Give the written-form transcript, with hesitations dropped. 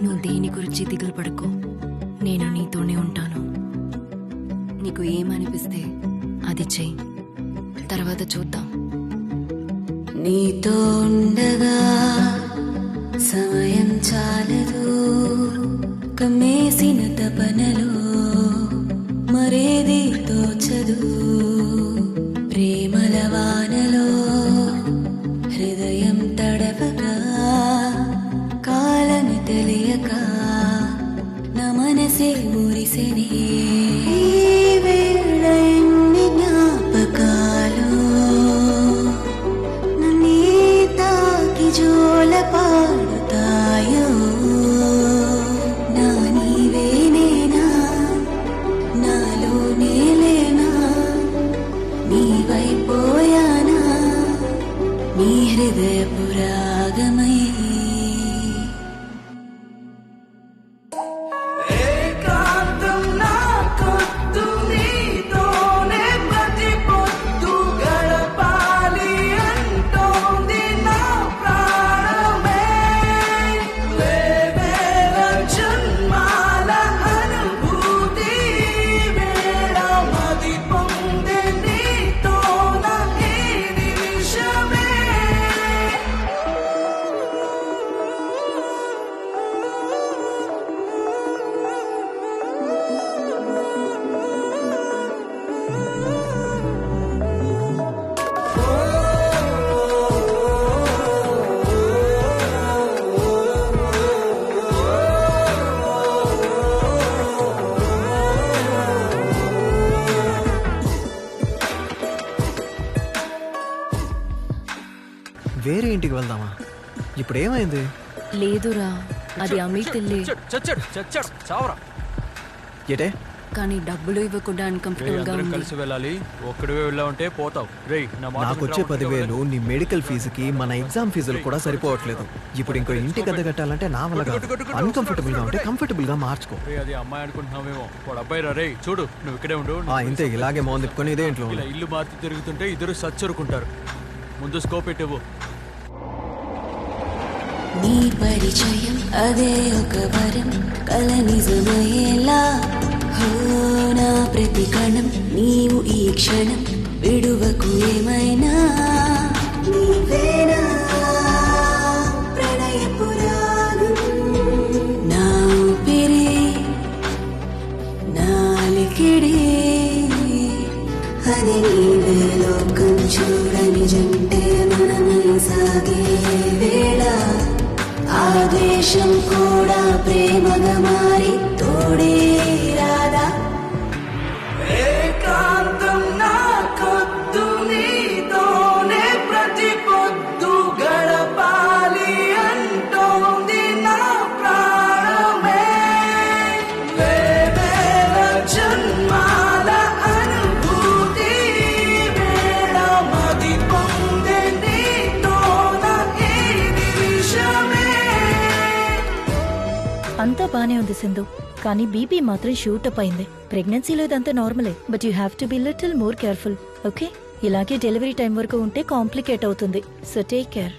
నువ్వు దేని గురించి దిగులు పడుకో, నేను నీతోనే ఉంటాను. నీకు ఏమనిపిస్తే అది చెయ్యి, తర్వాత చూద్దాం. నీతో ఉండగా సమయం చాలదు, కమ్మేసిన తపనలో మరేది తోచదు. ప్రేమల వానలో హృదయం తడవగా, కాలమి తెలియక నా మనసే మురిసెనే. ఈ వేళ ఎన్ని జ్ఞాపకాలు నన్నే తాకి జోల పాడుతాయో. నా నీవేనేనా, నాలో నేలేనా, నీవైపోయానా, నీ హృదయ పురాగమై. వేరే ఇంటికి వెళ్దామా? ఇప్పుడు ఏమైంది? లేదురా, అది అమిత్ ఇల్లే. ఏటే? కానీ డబ్బులు ఇవ్వకుండా అన్కంఫర్టబుల్ గా ఉంది. కలిసి వెళ్ళాలి, ఒక్కడివే వెళ్ళావంటే పోతావు. నాకు వచ్చే 10,000 నీ మెడికల్ ఫీజుకి మన ఎగ్జామ్ ఫీజులు కూడా సరిపోవట్లేదు. ఇప్పుడు ఇంకో ఇంటికి అద్దె కట్టాలంటే నా వల్ల అన్కంఫర్టబుల్ గా ఉంటే కంఫర్టబుల్ గా మార్చుకో. అది అమ్మాయి అనుకుంటున్నావేమో, వాడు అబ్బాయి రా. రే చూడు, నువ్వు ఇక్కడే ఉండు. ఇంతే, ఇలాగే మోహన్ తిప్పుకొని ఇదే ఇంట్లో ఇలా ఇల్లు మార్చి తిరుగుతుంటే ఇద్దరు సచ్చరుకుంటారు. ముందు స్కోప్ పెట్టవు. నీ పరిచయం అదే ఒక వరం, కల నిజమయ్యేలా. నా ప్రతి కణం నీవు ఈ క్షణం విడువకు, ఏమైనా నీవేనా ప్రణయ పురాణం. నా ఊపిరి నాలికిడి అది నీవే, లోకం చూడని జంటే మనమై సాగే వేళ. ఆదేశం కూడా ప్రేమగా మారి తోడే రాదా. ఏకాంతం నాకొద్దు, నీతోనే ప్రతి పొద్దు గడపాలి అంటోంది నా ప్రాణమే. వేవేల జన్మాల అనుభూతి వేళ మది పొందే నీతోన ఈ నిమిషమే. అంతా బానే ఉంది సింధు, కానీ బీపీ మాత్రం షూట్ అప్ అయింది. ప్రెగ్నెన్సీలో ఇదంతా నార్మలే, but you have to be little more careful. Okay, ఇలాగే డెలివరీ టైం వరకు ఉంటే కాంప్లికేట్ అవుతుంది. So take care.